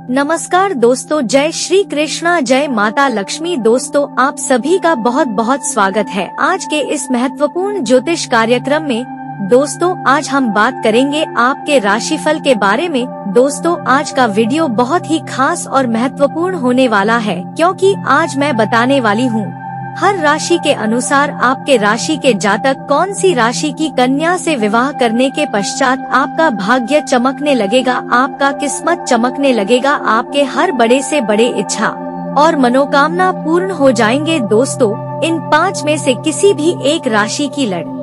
नमस्कार दोस्तों, जय श्री कृष्णा, जय माता लक्ष्मी। दोस्तों, आप सभी का बहुत बहुत स्वागत है आज के इस महत्वपूर्ण ज्योतिष कार्यक्रम में। दोस्तों, आज हम बात करेंगे आपके राशिफल के बारे में। दोस्तों, आज का वीडियो बहुत ही खास और महत्वपूर्ण होने वाला है, क्योंकि आज मैं बताने वाली हूँ हर राशि के अनुसार आपके राशि के जातक कौन सी राशि की कन्या से विवाह करने के पश्चात आपका भाग्य चमकने लगेगा, आपका किस्मत चमकने लगेगा, आपके हर बड़े से बड़े इच्छा और मनोकामना पूर्ण हो जाएंगे। दोस्तों, इन 5 में से किसी भी एक राशि की लड़की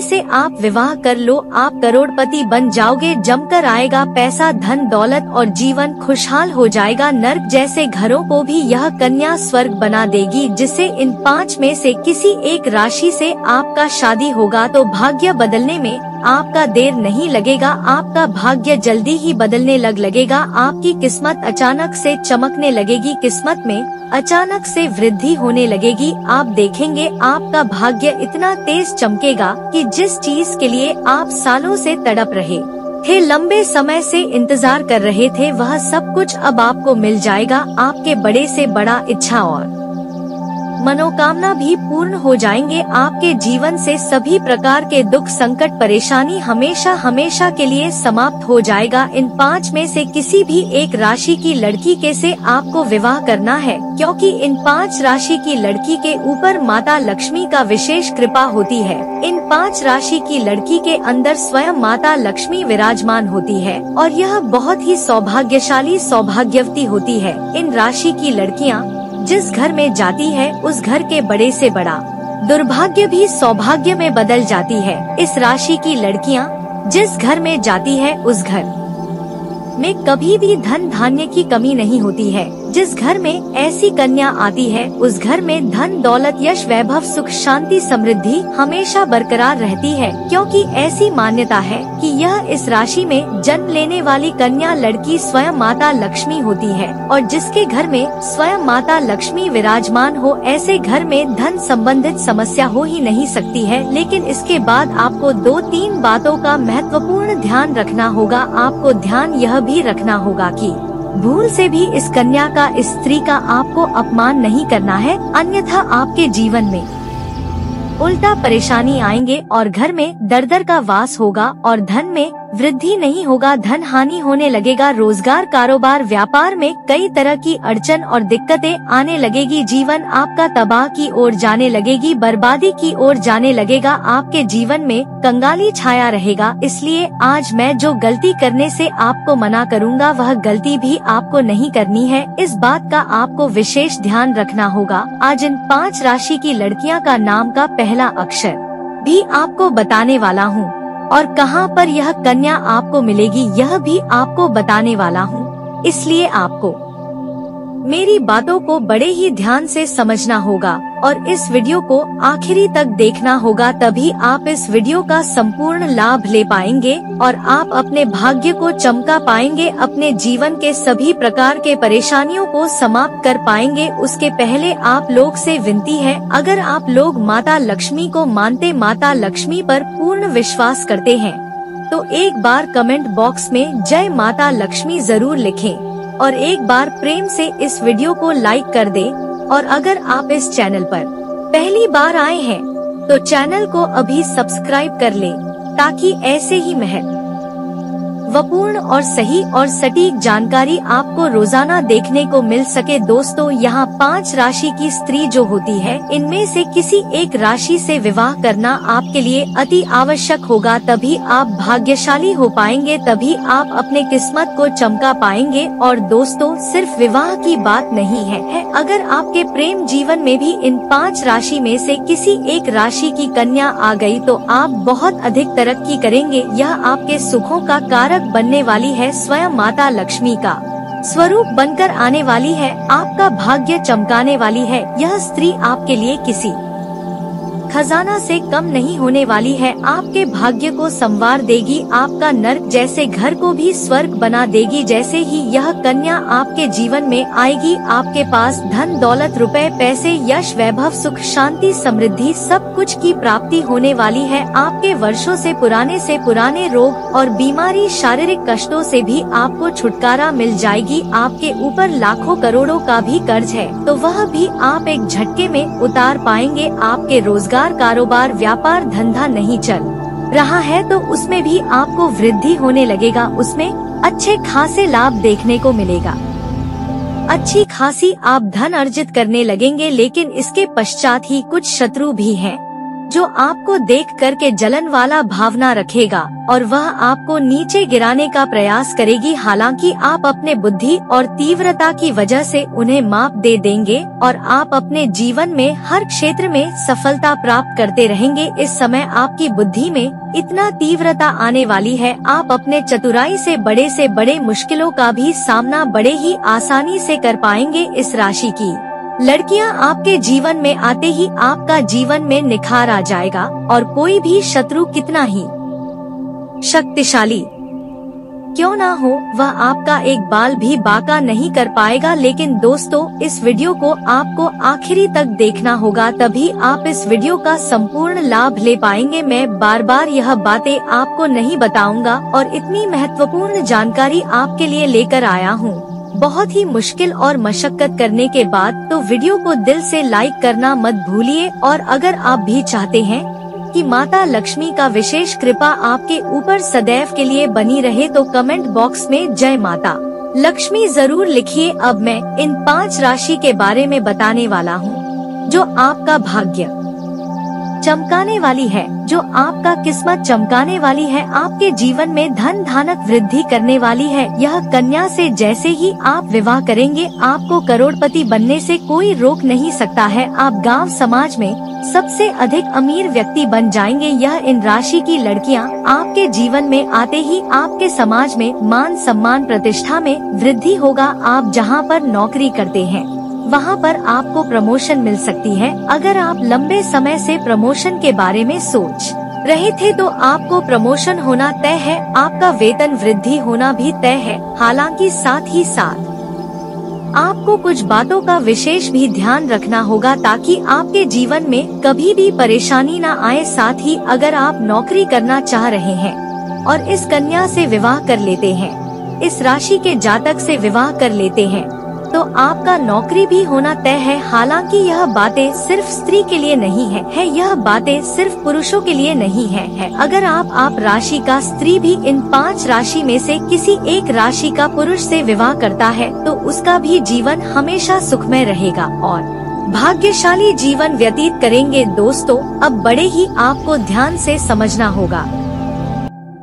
से आप विवाह कर लो, आप करोड़पति बन जाओगे, जमकर आएगा पैसा, धन दौलत और जीवन खुशहाल हो जाएगा। नर्क जैसे घरों को भी यह कन्या स्वर्ग बना देगी। जिसे इन 5 में से किसी एक राशि से आपका शादी होगा तो भाग्य बदलने में आपका देर नहीं लगेगा, आपका भाग्य जल्दी ही बदलने लगेगा। आपकी किस्मत अचानक से चमकने लगेगी, किस्मत में अचानक से वृद्धि होने लगेगी। आप देखेंगे आपका भाग्य इतना तेज चमकेगा कि जिस चीज के लिए आप सालों से तड़प रहे थे, लंबे समय से इंतजार कर रहे थे, वह सब कुछ अब आपको मिल जाएगा। आपके बड़े से बड़ा इच्छा और मनोकामना भी पूर्ण हो जाएंगे। आपके जीवन से सभी प्रकार के दुख, संकट, परेशानी हमेशा हमेशा के लिए समाप्त हो जाएगा। इन 5 में से किसी भी एक राशि की लड़की के से आपको विवाह करना है, क्योंकि इन 5 राशि की लड़की के ऊपर माता लक्ष्मी का विशेष कृपा होती है। इन 5 राशि की लड़की के अंदर स्वयं माता लक्ष्मी विराजमान होती है और यह बहुत ही सौभाग्यशाली, सौभाग्यवती होती है। इन राशि की लड़कियाँ जिस घर में जाती है, उस घर के बड़े से बड़ा दुर्भाग्य भी सौभाग्य में बदल जाती है। इस राशि की लड़कियां जिस घर में जाती है, उस घर में कभी भी धन धान्य की कमी नहीं होती है। जिस घर में ऐसी कन्या आती है, उस घर में धन दौलत, यश, वैभव, सुख, शांति, समृद्धि हमेशा बरकरार रहती है, क्योंकि ऐसी मान्यता है कि यह इस राशि में जन्म लेने वाली कन्या लड़की स्वयं माता लक्ष्मी होती है। और जिसके घर में स्वयं माता लक्ष्मी विराजमान हो, ऐसे घर में धन संबंधित समस्या हो ही नहीं सकती है। लेकिन इसके बाद आपको 2-3 बातों का महत्वपूर्ण ध्यान रखना होगा। आपको ध्यान यह भी रखना होगा कि भूल से भी इस कन्या का, इस स्त्री का आपको अपमान नहीं करना है, अन्यथा आपके जीवन में उल्टा परेशानी आएंगे और घर में दर दर का वास होगा और धन में वृद्धि नहीं होगा, धन हानि होने लगेगा। रोजगार, कारोबार, व्यापार में कई तरह की अड़चन और दिक्कतें आने लगेगी। जीवन आपका तबाह की ओर जाने लगेगी, बर्बादी की ओर जाने लगेगा। आपके जीवन में कंगाली छाया रहेगा। इसलिए आज मैं जो गलती करने से आपको मना करूँगा, वह गलती भी आपको नहीं करनी है। इस बात का आपको विशेष ध्यान रखना होगा। आज इन 5 राशि की लड़कियां का नाम का पहला अक्षर भी आपको बताने वाला हूँ और कहाँ पर यह कन्या आपको मिलेगी यह भी आपको बताने वाला हूँ। इसलिए आपको मेरी बातों को बड़े ही ध्यान से समझना होगा और इस वीडियो को आखिरी तक देखना होगा, तभी आप इस वीडियो का संपूर्ण लाभ ले पाएंगे और आप अपने भाग्य को चमका पाएंगे, अपने जीवन के सभी प्रकार के परेशानियों को समाप्त कर पाएंगे। उसके पहले आप लोग से विनती है, अगर आप लोग माता लक्ष्मी को मानते, माता लक्ष्मी पर पूर्ण विश्वास करते हैं, तो एक बार कमेंट बॉक्स में जय माता लक्ष्मी जरूर लिखें और एक बार प्रेम से इस वीडियो को लाइक कर दें। और अगर आप इस चैनल पर पहली बार आए हैं तो चैनल को अभी सब्सक्राइब कर लें, ताकि ऐसे ही महत्वपूर्ण और सही और सटीक जानकारी आपको रोजाना देखने को मिल सके। दोस्तों, यहाँ 5 राशि की स्त्री जो होती है, इनमें से किसी एक राशि से विवाह करना आपके लिए अति आवश्यक होगा, तभी आप भाग्यशाली हो पाएंगे, तभी आप अपने किस्मत को चमका पाएंगे। और दोस्तों, सिर्फ विवाह की बात नहीं है, अगर आपके प्रेम जीवन में भी इन 5 राशि में से किसी एक राशि की कन्या आ गई तो आप बहुत अधिक तरक्की करेंगे। यह आपके सुखों का कारक बनने वाली है, स्वयं माता लक्ष्मी का स्वरूप बनकर आने वाली है, आपका भाग्य चमकाने वाली है। यह स्त्री आपके लिए किसी खजाना से कम नहीं होने वाली है। आपके भाग्य को संवार देगी, आपका नर्क जैसे घर को भी स्वर्ग बना देगी। जैसे ही यह कन्या आपके जीवन में आएगी, आपके पास धन दौलत रुपए पैसे यश वैभव सुख शांति समृद्धि सब कुछ की प्राप्ति होने वाली है। आपके वर्षों से पुराने रोग और बीमारी शारीरिक कष्टों से भी आपको छुटकारा मिल जाएगी। आपके ऊपर लाखों करोड़ों का भी कर्ज है तो वह भी आप एक झटके में उतार पाएंगे। आपके रोजगार कारोबार व्यापार धंधा नहीं चल रहा है तो उसमें भी आपको वृद्धि होने लगेगा, उसमें अच्छे खासे लाभ देखने को मिलेगा। अच्छी खासी आप धन अर्जित करने लगेंगे, लेकिन इसके पश्चात ही कुछ शत्रु भी हैं जो आपको देख करके जलन वाला भावना रखेगा और वह आपको नीचे गिराने का प्रयास करेगी। हालांकि आप अपने बुद्धि और तीव्रता की वजह से उन्हें मात दे देंगे और आप अपने जीवन में हर क्षेत्र में सफलता प्राप्त करते रहेंगे। इस समय आपकी बुद्धि में इतना तीव्रता आने वाली है, आप अपने चतुराई से बड़े मुश्किलों का भी सामना बड़े ही आसानी से कर पाएंगे। इस राशि की लड़कियां आपके जीवन में आते ही आपका जीवन में निखार आ जाएगा और कोई भी शत्रु कितना ही शक्तिशाली क्यों ना हो वह आपका एक बाल भी बांका नहीं कर पाएगा। लेकिन दोस्तों, इस वीडियो को आपको आखिरी तक देखना होगा, तभी आप इस वीडियो का संपूर्ण लाभ ले पाएंगे। मैं बार यह बातें आपको नहीं बताऊंगा और इतनी महत्वपूर्ण जानकारी आपके लिए लेकर आया हूँ बहुत ही मुश्किल और मशक्कत करने के बाद। तो वीडियो को दिल से लाइक करना मत भूलिए और अगर आप भी चाहते हैं कि माता लक्ष्मी का विशेष कृपा आपके ऊपर सदैव के लिए बनी रहे तो कमेंट बॉक्स में जय माता लक्ष्मी जरूर लिखिए। अब मैं इन 5 राशि के बारे में बताने वाला हूँ जो आपका भाग्य चमकाने वाली है, जो आपका किस्मत चमकाने वाली है, आपके जीवन में धन धानक वृद्धि करने वाली है। यह कन्या से जैसे ही आप विवाह करेंगे आपको करोड़पति बनने से कोई रोक नहीं सकता है। आप गांव समाज में सबसे अधिक अमीर व्यक्ति बन जाएंगे। यह इन राशि की लड़कियां आपके जीवन में आते ही आपके समाज में मान सम्मान प्रतिष्ठा में वृद्धि होगा। आप जहां पर नौकरी करते हैं वहां पर आपको प्रमोशन मिल सकती है। अगर आप लंबे समय से प्रमोशन के बारे में सोच रहे थे तो आपको प्रमोशन होना तय है, आपका वेतन वृद्धि होना भी तय है। हालांकि साथ ही साथ आपको कुछ बातों का विशेष भी ध्यान रखना होगा ताकि आपके जीवन में कभी भी परेशानी न आए। साथ ही अगर आप नौकरी करना चाह रहे हैं और इस कन्या से विवाह कर लेते हैं, इस राशि के जातक से विवाह कर लेते हैं तो आपका नौकरी भी होना तय है। हालांकि यह बातें सिर्फ स्त्री के लिए नहीं है, यह बातें सिर्फ पुरुषों के लिए नहीं है। अगर आप राशि का स्त्री भी इन 5 राशि में से किसी एक राशि का पुरुष से विवाह करता है तो उसका भी जीवन हमेशा सुखमय रहेगा और भाग्यशाली जीवन व्यतीत करेंगे। दोस्तों, अब बड़े ही आपको ध्यान से समझना होगा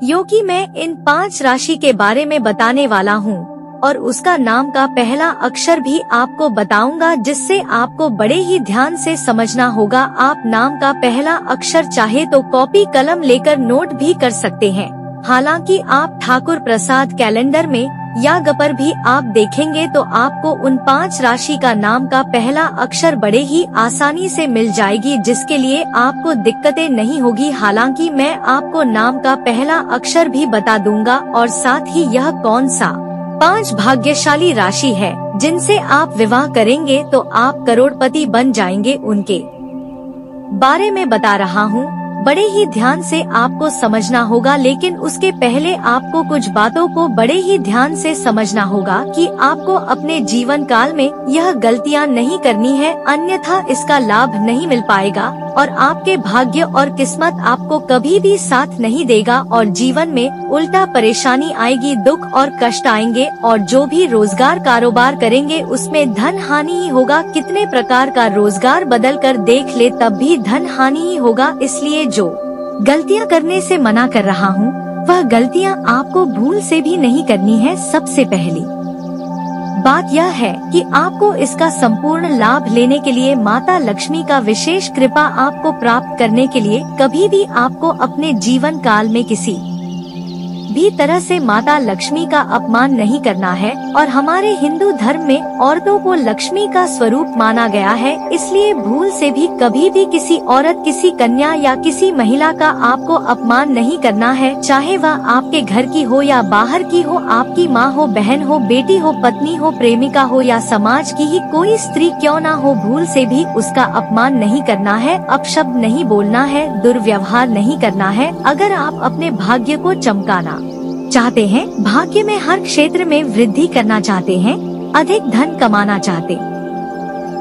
क्योंकि मैं इन 5 राशि के बारे में बताने वाला हूँ और उसका नाम का पहला अक्षर भी आपको बताऊंगा, जिससे आपको बड़े ही ध्यान से समझना होगा। आप नाम का पहला अक्षर चाहे तो कॉपी कलम लेकर नोट भी कर सकते हैं। हालांकि आप ठाकुर प्रसाद कैलेंडर में या पर भी आप देखेंगे तो आपको उन 5 राशि का नाम का पहला अक्षर बड़े ही आसानी से मिल जाएगी, जिसके लिए आपको दिक्कतें नहीं होगी। हालांकि मैं आपको नाम का पहला अक्षर भी बता दूंगा और साथ ही यह कौन सा 5 भाग्यशाली राशि है जिनसे आप विवाह करेंगे तो आप करोड़पति बन जाएंगे, उनके बारे में बता रहा हूँ। बड़े ही ध्यान से आपको समझना होगा, लेकिन उसके पहले आपको कुछ बातों को बड़े ही ध्यान से समझना होगा कि आपको अपने जीवन काल में यह गलतियां नहीं करनी है, अन्यथा इसका लाभ नहीं मिल पाएगा और आपके भाग्य और किस्मत आपको कभी भी साथ नहीं देगा और जीवन में उल्टा परेशानी आएगी, दुख और कष्ट आएंगे और जो भी रोजगार कारोबार करेंगे उसमें धन हानि ही होगा। कितने प्रकार का रोजगार बदल कर देख ले तब भी धन हानि ही होगा। इसलिए जो गलतियां करने से मना कर रहा हूँ वह गलतियां आपको भूल से भी नहीं करनी है। सबसे पहली बात यह है कि आपको इसका संपूर्ण लाभ लेने के लिए माता लक्ष्मी का विशेष कृपा आपको प्राप्त करने के लिए कभी भी आपको अपने जीवन काल में किसी भी तरह से माता लक्ष्मी का अपमान नहीं करना है। और हमारे हिंदू धर्म में औरतों को लक्ष्मी का स्वरूप माना गया है, इसलिए भूल से भी कभी भी किसी औरत, किसी कन्या या किसी महिला का आपको अपमान नहीं करना है, चाहे वह आपके घर की हो या बाहर की हो, आपकी माँ हो, बहन हो, बेटी हो, पत्नी हो, प्रेमिका हो या समाज की ही कोई स्त्री क्यों ना हो। भूल से भी उसका अपमान नहीं करना है, अपशब्द नहीं बोलना है, दुर्व्यवहार नहीं करना है। अगर आप अपने भाग्य को चमकाना चाहते हैं, भाग्य में हर क्षेत्र में वृद्धि करना चाहते हैं, अधिक धन कमाना चाहते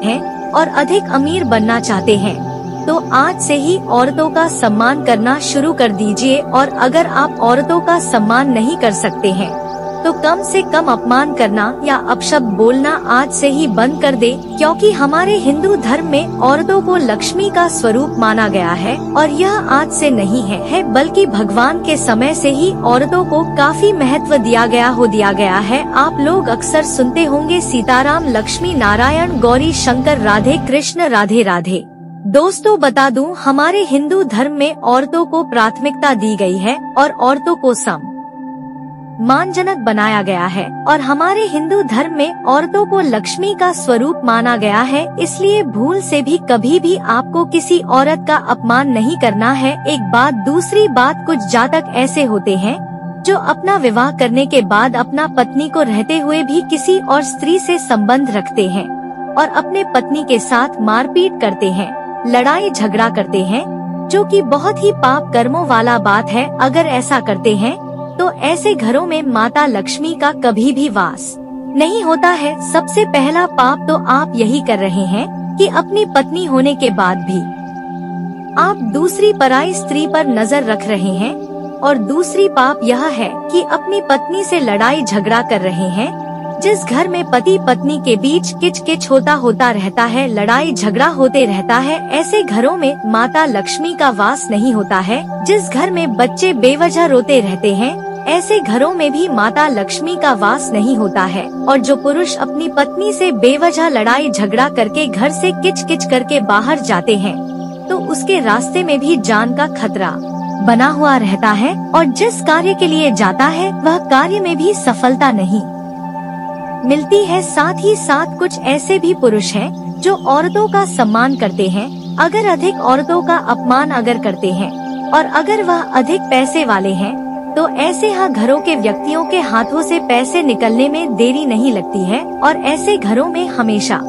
हैं और अधिक अमीर बनना चाहते हैं, तो आज से ही औरतों का सम्मान करना शुरू कर दीजिए। और अगर आप औरतों का सम्मान नहीं कर सकते हैं तो कम से कम अपमान करना या अपशब्द बोलना आज से ही बंद कर दे, क्योंकि हमारे हिंदू धर्म में औरतों को लक्ष्मी का स्वरूप माना गया है। और यह आज से नहीं है बल्कि भगवान के समय से ही औरतों को काफी महत्व दिया गया है। आप लोग अक्सर सुनते होंगे सीताराम, लक्ष्मी नारायण, गौरी शंकर, राधे कृष्ण, राधे राधे। दोस्तों बता दूं, हमारे हिंदू धर्म में औरतों को प्राथमिकता दी गई है और औरतों को सम्मानजनक बनाया गया है। और हमारे हिंदू धर्म में औरतों को लक्ष्मी का स्वरूप माना गया है, इसलिए भूल से भी कभी भी आपको किसी औरत का अपमान नहीं करना है। एक बात, दूसरी बात, कुछ जातक ऐसे होते हैं जो अपना विवाह करने के बाद अपना पत्नी को रहते हुए भी किसी और स्त्री से संबंध रखते हैं और अपने पत्नी के साथ मारपीट करते हैं, लड़ाई झगड़ा करते हैं, जो कि बहुत ही पाप कर्मों वाला बात है। अगर ऐसा करते हैं तो ऐसे घरों में माता लक्ष्मी का कभी भी वास नहीं होता है। सबसे पहला पाप तो आप यही कर रहे हैं कि अपनी पत्नी होने के बाद भी आप दूसरी पराई स्त्री पर नजर रख रहे हैं। और दूसरी पाप यह है कि अपनी पत्नी से लड़ाई झगड़ा कर रहे हैं। जिस घर में पति पत्नी के बीच किच-किच होता रहता है, लड़ाई झगड़ा होते रहता है, ऐसे घरों में माता लक्ष्मी का वास नहीं होता है। जिस घर में बच्चे बेवजह रोते रहते हैं, ऐसे घरों में भी माता लक्ष्मी का वास नहीं होता है। और जो पुरुष अपनी पत्नी से बेवजह लड़ाई झगड़ा करके घर से किच-किच करके बाहर जाते हैं, तो उसके रास्ते में भी जान का खतरा बना हुआ रहता है और जिस कार्य के लिए जाता है वह कार्य में भी सफलता नहीं मिलती है। साथ ही साथ कुछ ऐसे भी पुरुष हैं जो औरतों का सम्मान करते हैं, अगर अधिक औरतों का अपमान अगर करते हैं और अगर वह अधिक पैसे वाले हैं, तो ऐसे घरों के व्यक्तियों के हाथों से पैसे निकलने में देरी नहीं लगती है और ऐसे घरों में हमेशा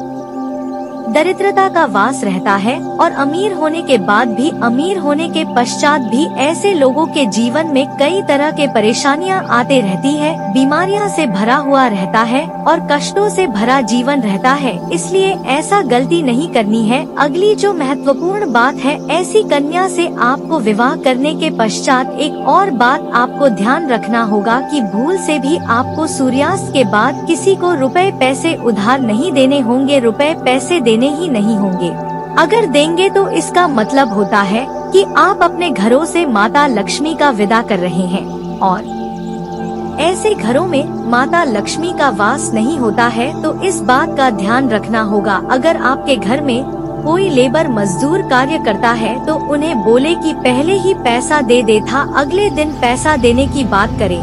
दरिद्रता का वास रहता है। और अमीर होने के बाद भी, अमीर होने के पश्चात भी ऐसे लोगों के जीवन में कई तरह के परेशानियां आते रहती है, बीमारियां से भरा हुआ रहता है और कष्टों से भरा जीवन रहता है। इसलिए ऐसा गलती नहीं करनी है। अगली जो महत्वपूर्ण बात है, ऐसी कन्या से आपको विवाह करने के पश्चात एक और बात आपको ध्यान रखना होगा कि भूल से भी आपको सूर्यास्त के बाद किसी को रुपए पैसे उधार नहीं देने होंगे, रुपए पैसे देने ही नहीं होंगे। अगर देंगे तो इसका मतलब होता है कि आप अपने घरों से माता लक्ष्मी का विदा कर रहे हैं और ऐसे घरों में माता लक्ष्मी का वास नहीं होता है। तो इस बात का ध्यान रखना होगा। अगर आपके घर में कोई लेबर मजदूर कार्य करता है तो उन्हें बोले कि पहले ही पैसा दे देता, अगले दिन पैसा देने की बात करें,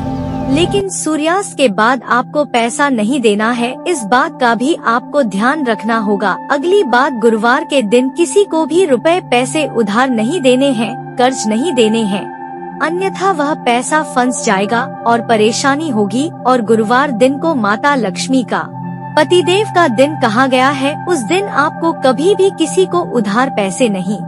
लेकिन सूर्यास्त के बाद आपको पैसा नहीं देना है। इस बात का भी आपको ध्यान रखना होगा। अगली बात, गुरुवार के दिन किसी को भी रुपए पैसे उधार नहीं देने हैं, कर्ज नहीं देने हैं, अन्यथा वह पैसा फंस जाएगा और परेशानी होगी। और गुरुवार दिन को माता लक्ष्मी का, पतिदेव का दिन कहा गया है। उस दिन आपको कभी भी किसी को उधार पैसे नहीं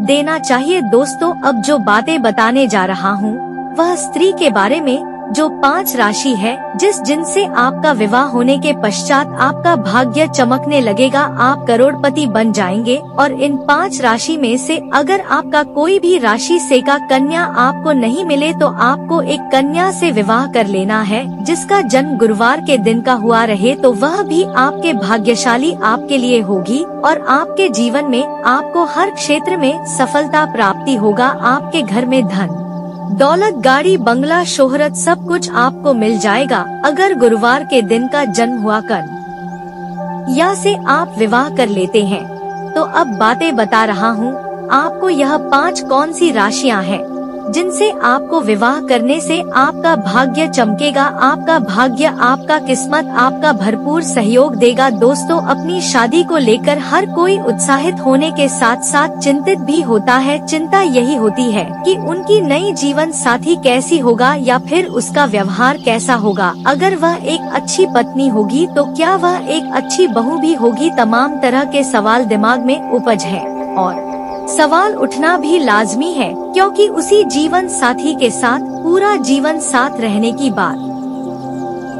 देना चाहिए। दोस्तों, अब जो बातें बताने जा रहा हूँ वह स्त्री के बारे में, जो 5 राशि है जिनसे आपका विवाह होने के पश्चात आपका भाग्य चमकने लगेगा, आप करोड़पति बन जाएंगे। और इन 5 राशि में से अगर आपका कोई भी राशि से का कन्या आपको नहीं मिले तो आपको एक कन्या से विवाह कर लेना है जिसका जन्म गुरुवार के दिन का हुआ रहे, तो वह भी आपके भाग्यशाली आपके लिए होगी और आपके जीवन में आपको हर क्षेत्र में सफलता प्राप्ति होगा। आपके घर में धन दौलत, गाड़ी, बंगला, शोहरत सब कुछ आपको मिल जाएगा अगर गुरुवार के दिन का जन्म हुआ कन्या से आप विवाह कर लेते हैं। तो अब बातें बता रहा हूँ आपको, यह 5 कौन सी राशियाँ हैं जिनसे आपको विवाह करने से आपका भाग्य चमकेगा, आपका भाग्य, आपका किस्मत आपका भरपूर सहयोग देगा। दोस्तों, अपनी शादी को लेकर हर कोई उत्साहित होने के साथ साथ चिंतित भी होता है। चिंता यही होती है कि उनकी नई जीवन साथी कैसी होगा या फिर उसका व्यवहार कैसा होगा। अगर वह एक अच्छी पत्नी होगी तो क्या वह एक अच्छी बहू भी होगी। तमाम तरह के सवाल दिमाग में उपज है और सवाल उठना भी लाजमी है, क्योंकि उसी जीवन साथी के साथ पूरा जीवन साथ रहने की बात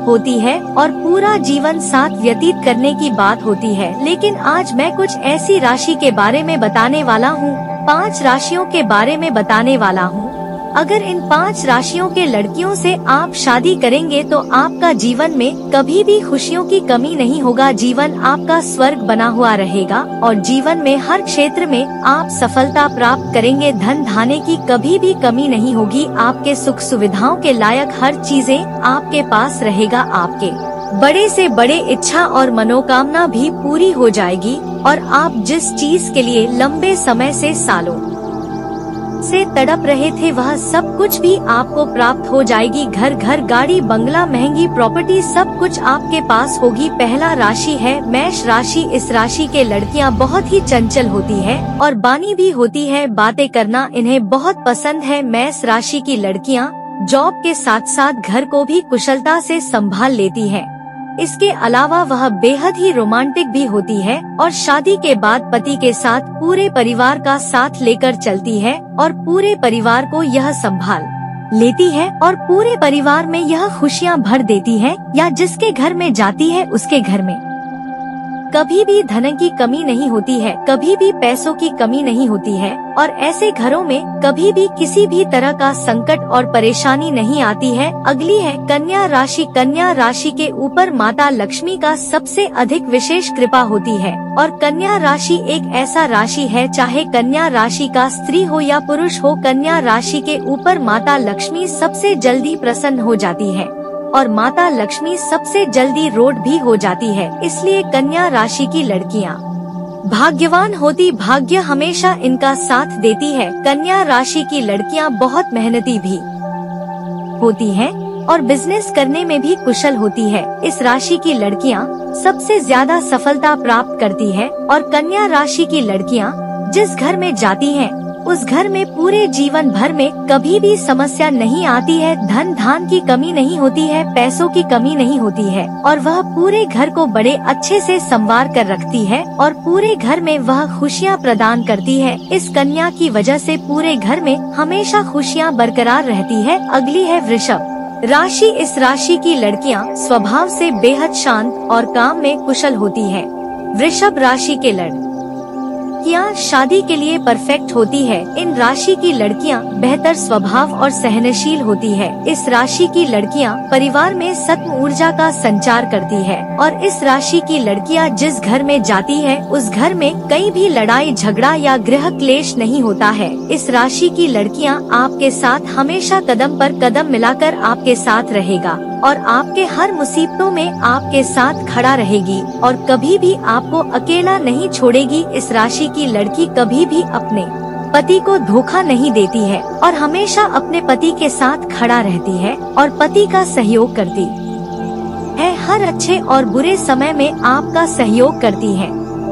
होती है और पूरा जीवन साथ व्यतीत करने की बात होती है। लेकिन आज मैं कुछ ऐसी राशि के बारे में बताने वाला हूँ, 5 राशियों के बारे में बताने वाला हूँ। अगर इन 5 राशियों के लड़कियों से आप शादी करेंगे तो आपका जीवन में कभी भी खुशियों की कमी नहीं होगा। जीवन आपका स्वर्ग बना हुआ रहेगा और जीवन में हर क्षेत्र में आप सफलता प्राप्त करेंगे। धन धाने की कभी भी कमी नहीं होगी। आपके सुख सुविधाओं के लायक हर चीजें आपके पास रहेगा। आपके बड़े से बड़े इच्छा और मनोकामना भी पूरी हो जाएगी और आप जिस चीज के लिए लंबे समय से सालों से तड़प रहे थे वह सब कुछ भी आपको प्राप्त हो जाएगी। घर घर, गाड़ी, बंगला, महंगी प्रॉपर्टी, सब कुछ आपके पास होगी। पहला राशि है मेष राशि। इस राशि के लड़कियां बहुत ही चंचल होती है और बानी भी होती है। बातें करना इन्हें बहुत पसंद है। मेष राशि की लड़कियां जॉब के साथ साथ घर को भी कुशलता से संभाल लेती है। इसके अलावा वह बेहद ही रोमांटिक भी होती है और शादी के बाद पति के साथ पूरे परिवार का साथ लेकर चलती है और पूरे परिवार को यह संभाल लेती है और पूरे परिवार में यह खुशियां भर देती है। या जिसके घर में जाती है उसके घर में कभी भी धन की कमी नहीं होती है, कभी भी पैसों की कमी नहीं होती है और ऐसे घरों में कभी भी किसी भी तरह का संकट और परेशानी नहीं आती है। अगली है कन्या राशि। कन्या राशि के ऊपर माता लक्ष्मी का सबसे अधिक विशेष कृपा होती है और कन्या राशि एक ऐसा राशि है, चाहे कन्या राशि का स्त्री हो या पुरुष हो, कन्या राशि के ऊपर माता लक्ष्मी सबसे जल्दी प्रसन्न हो जाती है और माता लक्ष्मी सबसे जल्दी रोड भी हो जाती है। इसलिए कन्या राशि की लड़कियां भाग्यवान होती, भाग्य हमेशा इनका साथ देती है। कन्या राशि की लड़कियां बहुत मेहनती भी होती हैं और बिजनेस करने में भी कुशल होती है। इस राशि की लड़कियां सबसे ज्यादा सफलता प्राप्त करती है और कन्या राशि की लड़कियां जिस घर में जाती हैं उस घर में पूरे जीवन भर में कभी भी समस्या नहीं आती है। धन धान की कमी नहीं होती है, पैसों की कमी नहीं होती है और वह पूरे घर को बड़े अच्छे से संवार कर रखती है और पूरे घर में वह खुशियां प्रदान करती है। इस कन्या की वजह से पूरे घर में हमेशा खुशियां बरकरार रहती है। अगली है वृषभ राशि। इस राशि की लड़कियां स्वभाव से बेहद शांत और काम में कुशल होती है। वृषभ राशि के लड़कियां शादी के लिए परफेक्ट होती है। इन राशि की लड़कियां बेहतर स्वभाव और सहनशील होती है। इस राशि की लड़कियां परिवार में सत्व ऊर्जा का संचार करती है और इस राशि की लड़कियां जिस घर में जाती है उस घर में कहीं भी लड़ाई झगड़ा या गृह क्लेश नहीं होता है। इस राशि की लड़कियां आपके साथ हमेशा कदम पर कदम मिलाकर आपके साथ रहेगा और आपके हर मुसीबतों में आपके साथ खड़ा रहेगी और कभी भी आपको अकेला नहीं छोड़ेगी। इस राशि की लड़की कभी भी अपने पति को धोखा नहीं देती है और हमेशा अपने पति के साथ खड़ा रहती है और पति का सहयोग करती है। हर अच्छे और बुरे समय में आपका सहयोग करती है।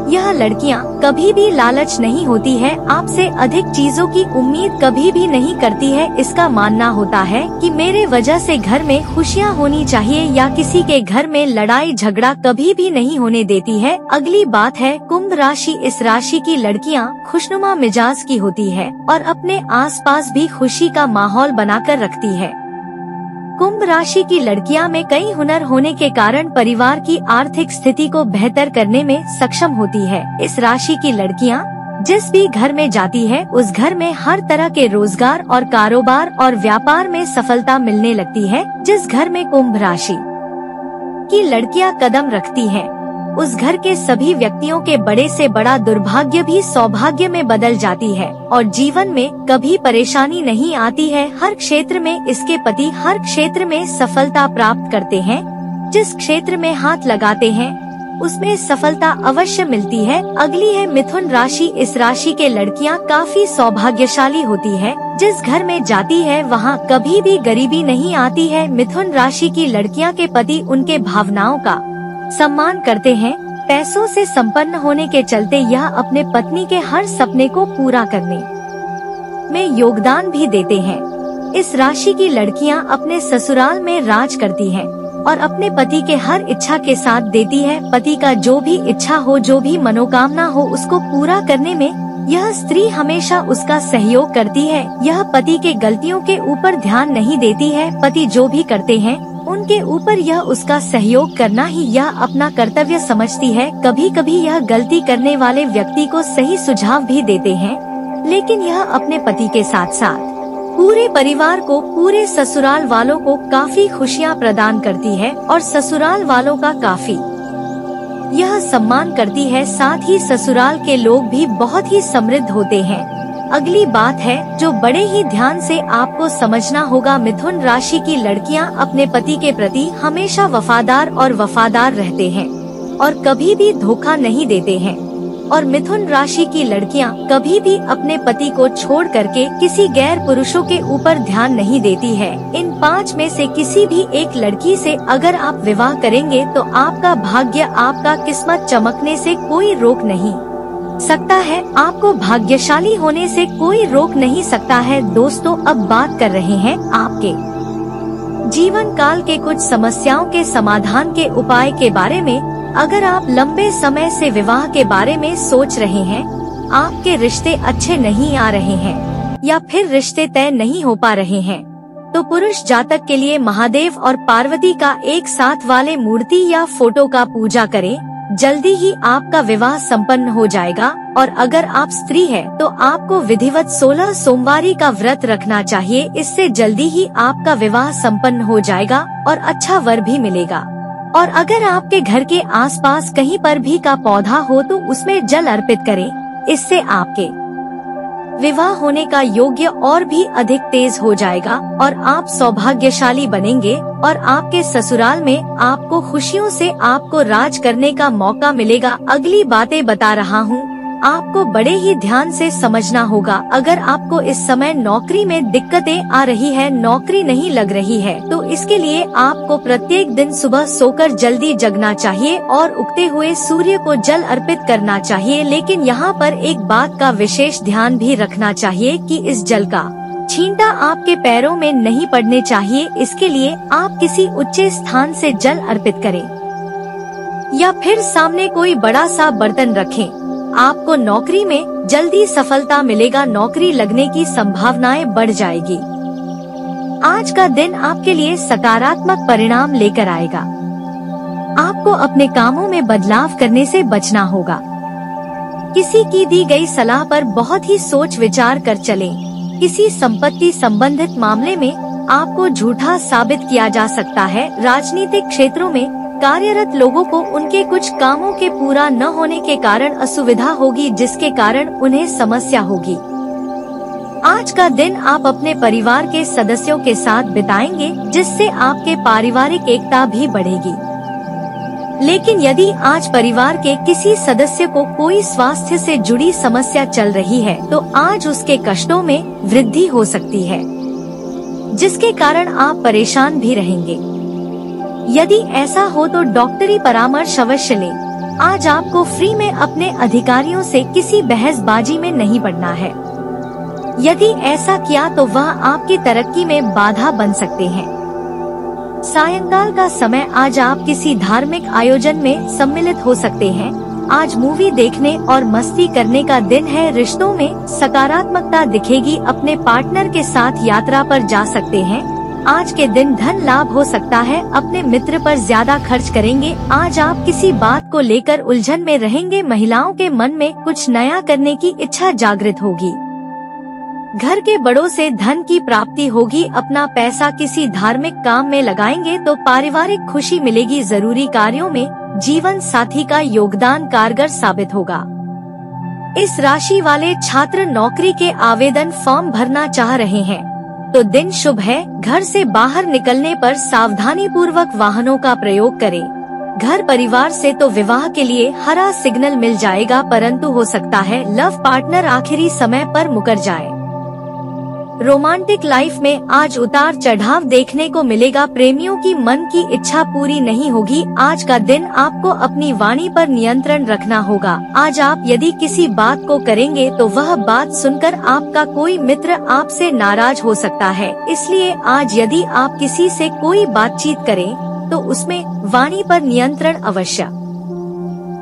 यह लड़कियां कभी भी लालच नहीं होती है, आपसे अधिक चीजों की उम्मीद कभी भी नहीं करती है। इसका मानना होता है कि मेरे वजह से घर में खुशियां होनी चाहिए या किसी के घर में लड़ाई झगड़ा कभी भी नहीं होने देती है। अगली बात है कुंभ राशि। इस राशि की लड़कियां खुशनुमा मिजाज की होती है और अपने आसपास भी खुशी का माहौल बनाकर रखती है। कुंभ राशि की लड़कियां में कई हुनर होने के कारण परिवार की आर्थिक स्थिति को बेहतर करने में सक्षम होती है। इस राशि की लड़कियां जिस भी घर में जाती है उस घर में हर तरह के रोजगार और कारोबार और व्यापार में सफलता मिलने लगती है। जिस घर में कुंभ राशि की लड़कियां कदम रखती हैं, उस घर के सभी व्यक्तियों के बड़े से बड़ा दुर्भाग्य भी सौभाग्य में बदल जाती है और जीवन में कभी परेशानी नहीं आती है। हर क्षेत्र में इसके पति हर क्षेत्र में सफलता प्राप्त करते हैं। जिस क्षेत्र में हाथ लगाते हैं उसमें सफलता अवश्य मिलती है। अगली है मिथुन राशि। इस राशि के लड़कियां काफी सौभाग्यशाली होती है। जिस घर में जाती है वहां कभी भी गरीबी नहीं आती है। मिथुन राशि की लड़कियां के पति उनके भावनाओं का सम्मान करते हैं। पैसों से संपन्न होने के चलते यह अपने पत्नी के हर सपने को पूरा करने में योगदान भी देते हैं। इस राशि की लड़कियां अपने ससुराल में राज करती हैं और अपने पति के हर इच्छा के साथ देती है। पति का जो भी इच्छा हो, जो भी मनोकामना हो, उसको पूरा करने में यह स्त्री हमेशा उसका सहयोग करती है। यह पति के गलतियों के ऊपर ध्यान नहीं देती है। पति जो भी करते हैं उनके ऊपर यह उसका सहयोग करना ही यह अपना कर्तव्य समझती है। कभी कभी यह गलती करने वाले व्यक्ति को सही सुझाव भी देते हैं, लेकिन यह अपने पति के साथ साथ पूरे परिवार को, पूरे ससुराल वालों को काफी खुशियां प्रदान करती है और ससुराल वालों का काफी यह सम्मान करती है। साथ ही ससुराल के लोग भी बहुत ही समृद्ध होते हैं। अगली बात है जो बड़े ही ध्यान से आपको समझना होगा। मिथुन राशि की लड़कियां अपने पति के प्रति हमेशा वफादार रहते हैं और कभी भी धोखा नहीं देते हैं। और मिथुन राशि की लड़कियां कभी भी अपने पति को छोड़ करके किसी गैर पुरुषों के ऊपर ध्यान नहीं देती है। इन 5 में से किसी भी एक लड़की से अगर आप विवाह करेंगे तो आपका भाग्य, आपका किस्मत चमकने से कोई रोक नहीं सकता है। आपको भाग्यशाली होने से कोई रोक नहीं सकता है। दोस्तों, अब बात कर रहे हैं आपके जीवन काल के कुछ समस्याओं के समाधान के उपाय के बारे में। अगर आप लंबे समय से विवाह के बारे में सोच रहे हैं, आपके रिश्ते अच्छे नहीं आ रहे हैं या फिर रिश्ते तय नहीं हो पा रहे हैं, तो पुरुष जातक के लिए महादेव और पार्वती का एक साथ वाले मूर्ति या फोटो का पूजा करें। जल्दी ही आपका विवाह संपन्न हो जाएगा। और अगर आप स्त्री है तो आपको विधिवत 16 सोमवारी का व्रत रखना चाहिए। इससे जल्दी ही आपका विवाह संपन्न हो जाएगा और अच्छा वर भी मिलेगा। और अगर आपके घर के आसपास कहीं पर भी का पौधा हो तो उसमें जल अर्पित करें। इससे आपके विवाह होने का योग्य और भी अधिक तेज हो जाएगा और आप सौभाग्यशाली बनेंगे और आपके ससुराल में आपको खुशियों से आपको राज करने का मौका मिलेगा। अगली बातें बता रहा हूँ, आपको बड़े ही ध्यान से समझना होगा। अगर आपको इस समय नौकरी में दिक्कतें आ रही है, नौकरी नहीं लग रही है, तो इसके लिए आपको प्रत्येक दिन सुबह सोकर जल्दी जगना चाहिए और उगते हुए सूर्य को जल अर्पित करना चाहिए। लेकिन यहाँ पर एक बात का विशेष ध्यान भी रखना चाहिए कि इस जल का छींटा आपके पैरों में नहीं पड़ने चाहिए। इसके लिए आप किसी ऊंचे स्थान से जल अर्पित करें या फिर सामने कोई बड़ा सा बर्तन रखें। आपको नौकरी में जल्दी सफलता मिलेगा, नौकरी लगने की संभावनाएं बढ़ जाएगी। आज का दिन आपके लिए सकारात्मक परिणाम लेकर आएगा। आपको अपने कामों में बदलाव करने से बचना होगा। किसी की दी गई सलाह पर बहुत ही सोच विचार कर चलें। किसी संपत्ति संबंधित मामले में आपको झूठा साबित किया जा सकता है। राजनीतिक क्षेत्रों में कार्यरत लोगों को उनके कुछ कामों के पूरा न होने के कारण असुविधा होगी, जिसके कारण उन्हें समस्या होगी। आज का दिन आप अपने परिवार के सदस्यों के साथ बिताएंगे, जिससे आपके पारिवारिक एकता भी बढ़ेगी। लेकिन यदि आज परिवार के किसी सदस्य को कोई स्वास्थ्य से जुड़ी समस्या चल रही है, तो आज उसके कष्टों में वृद्धि हो सकती है, जिसके कारण आप परेशान भी रहेंगे। यदि ऐसा हो तो डॉक्टरी परामर्श अवश्य लें। आज आपको फ्री में अपने अधिकारियों से किसी बहसबाजी में नहीं पड़ना है। यदि ऐसा किया तो वह आपकी तरक्की में बाधा बन सकते हैं। सायंकाल का समय आज आप किसी धार्मिक आयोजन में सम्मिलित हो सकते हैं। आज मूवी देखने और मस्ती करने का दिन है। रिश्तों में सकारात्मकता दिखेगी। अपने पार्टनर के साथ यात्रा पर जा सकते हैं। आज के दिन धन लाभ हो सकता है। अपने मित्र पर ज्यादा खर्च करेंगे। आज आप किसी बात को लेकर उलझन में रहेंगे। महिलाओं के मन में कुछ नया करने की इच्छा जागृत होगी। घर के बड़ों से धन की प्राप्ति होगी। अपना पैसा किसी धार्मिक काम में लगाएंगे तो पारिवारिक खुशी मिलेगी। जरूरी कार्यों में जीवन साथी का योगदान कारगर साबित होगा। इस राशि वाले छात्र नौकरी के आवेदन फॉर्म भरना चाह रहे हैं तो दिन शुभ है। घर से बाहर निकलने पर सावधानी पूर्वक वाहनों का प्रयोग करें। घर परिवार से तो विवाह के लिए हरा सिग्नल मिल जाएगा, परंतु हो सकता है लव पार्टनर आखिरी समय पर मुकर जाए। रोमांटिक लाइफ में आज उतार चढ़ाव देखने को मिलेगा। प्रेमियों की मन की इच्छा पूरी नहीं होगी। आज का दिन आपको अपनी वाणी पर नियंत्रण रखना होगा। आज आप यदि किसी बात को करेंगे तो वह बात सुनकर आपका कोई मित्र आपसे नाराज हो सकता है। इसलिए आज यदि आप किसी से कोई बातचीत करें तो उसमें वाणी पर नियंत्रण अवश्य।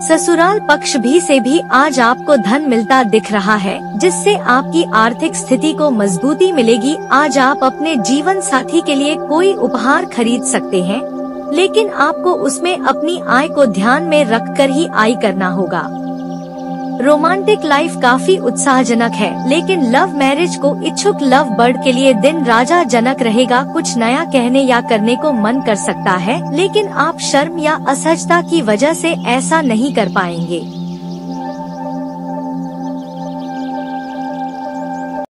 ससुराल पक्ष से भी आज आपको धन मिलता दिख रहा है, जिससे आपकी आर्थिक स्थिति को मजबूती मिलेगी। आज आप अपने जीवन साथी के लिए कोई उपहार खरीद सकते हैं, लेकिन आपको उसमें अपनी आय को ध्यान में रखकर ही आय करना होगा। रोमांटिक लाइफ काफी उत्साहजनक है, लेकिन लव मैरिज को इच्छुक लव बर्ड के लिए दिन राजा जनक रहेगा। कुछ नया कहने या करने को मन कर सकता है, लेकिन आप शर्म या असहजता की वजह से ऐसा नहीं कर पाएंगे।